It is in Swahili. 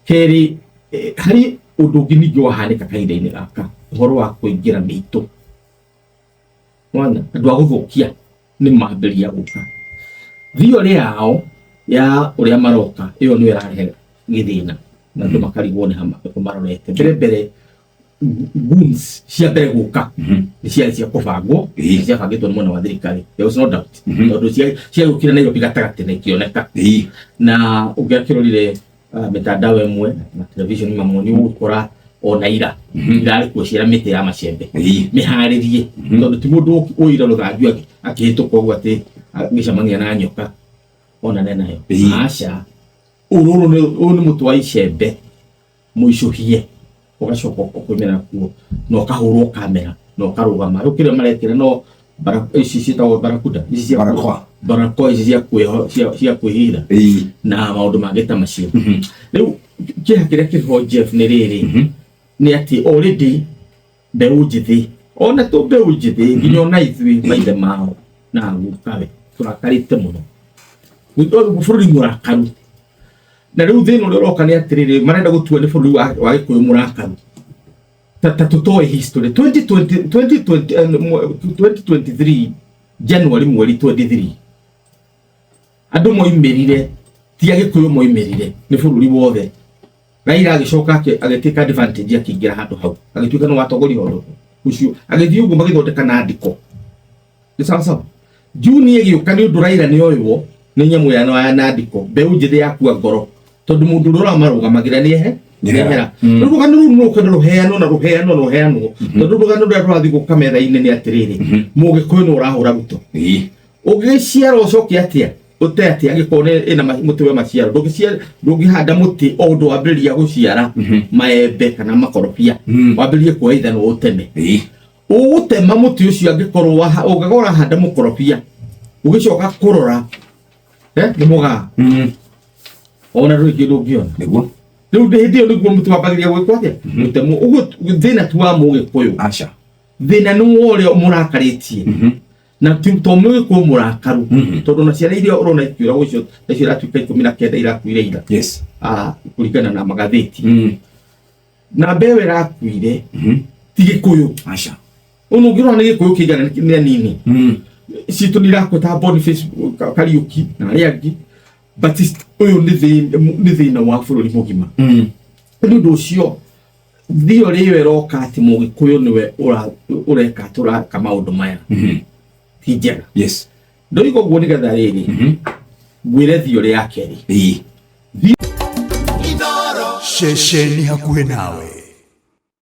Keri hari udugini gyo hanika kaida-ini gaka horo wa kuingira mito mwana andũ a gũthũkia nĩ mambĩrĩria gũka thiorĩ yao ya ũrĩa maroka ĩyo nĩ ĩrarehe gĩthĩna na andũ makarigwo nĩ hama marorete mbere goons cia mbere gũka nĩ ciarĩ cia kũbangwo ciabangĩtwo nĩ mwena wa thirikari, there was no doubt tondũ ciagũkire Nairobi gatagatĩ na ikĩoneka na ũngĩakĩrorire mitandao ĩmwe na television mamwe nĩ ũgũkora ona ira irarĩ kuo ciara mĩtĩ ya macembe mĩharĩrie tondũ ti mũndũ ũira rũthanju akĩhĩtũka ũguo atĩ gĩcemania na nyoka ona nenayo aca ũyũ nĩ mũtĩ wa icembe mũicũhie ũgacoka ũkũmĩra kuo na ũkahũrwo kamera na ũkarũgama rĩu kĩrĩa marekĩra no ici ciĩtagwo barakuda ici cia barakoa ici cia kwĩhitha na maũndũ mangĩ ta macio. Rĩu kĩrĩa kĩho Jeff nĩ rĩrĩ nĩ atĩ already mbeũ njĩthĩ ona to mbeũ njĩthĩ nginya ona ithuĩ maithe mao na gukawe tũrakarĩte mũno bũrũri mũrakaru na rĩu thĩna ũrĩa ũroka nĩ atĩrĩrĩ marenda gũtua nĩ bũrũri wa Gĩkũyũ mũrakaru ta tũtoe history 2023 January mweri 23 andũ moimĩrire tia Gĩkũyũ moimĩrire nĩ bũrũri wothe Raila agĩcoka agĩtĩka advantage akĩingĩra handũ hau agĩtuĩka nĩ watongoria ũndũ ũcio agĩthiĩ ũguo magĩthondeka na ndiko nĩ sawa Juni ĩgĩũka nĩ ũndũ Raila nĩ oywo nĩ nyamũ ya na ndiko mbeũ njĩthĩ yakua ngoro tondũ mũndũ ũrĩa ũramarũgamagĩra nĩ ehe nĩhera rũgano rũu no kana rũheanwo tondũ rũgano rũrĩa rũrathiĩ gũka metha-inĩ nĩ atĩrĩrĩ Mũgĩkũyũ nĩ ũrahũra ruto ũgĩciara ũcoke atĩa ũte atĩa angĩkorwo ĩna mũtĩ wa maciaro ndũngĩhanda mũtĩ o ũndũ wambĩrĩria gũciara maembe kana makorobia wambĩrĩrie kuoya ithano ũteme ũgũtema mũtĩ ũcio angĩkorwo ũngĩgora handa mũkorobia ũgĩcoka kũrora nĩ mũgaa ona rũingĩ ndũngĩona nĩguo rĩu hĩndĩ ĩyo nĩguo mũtĩ wambagĩrĩria gwĩkwo atĩa mũtemo ũguo thĩna ti wa Mũgĩkũyũ aca thĩna nĩ ũrĩa mũrakarĩtie na to Mũgĩkũyũ mũrakaru tondũ na ciana iria ũrona ikĩũra gũcio icio iratuĩka 19 irakuire ira kũringana na magathĩti na mbeũ ĩrakuire ti Gĩkũyũ aca ũno ũngĩrora nĩ Gĩkũyũ kĩigana nĩ nini citũ nĩ irakwĩta Boniface Kariuki na arĩa angĩ but ũyũ nĩ thĩna wa bũrũri mũgima nĩ ũndũ ũcio thiorĩ ĩyo ĩroka atĩ Mũgĩkũyũ nĩwe ũreka tũraka maũndũ maya ti njega ndoiga ũguo nĩgetha rĩrĩ ngwĩre thiorĩ ya kerĩ ceceni hakuhĩ nawe.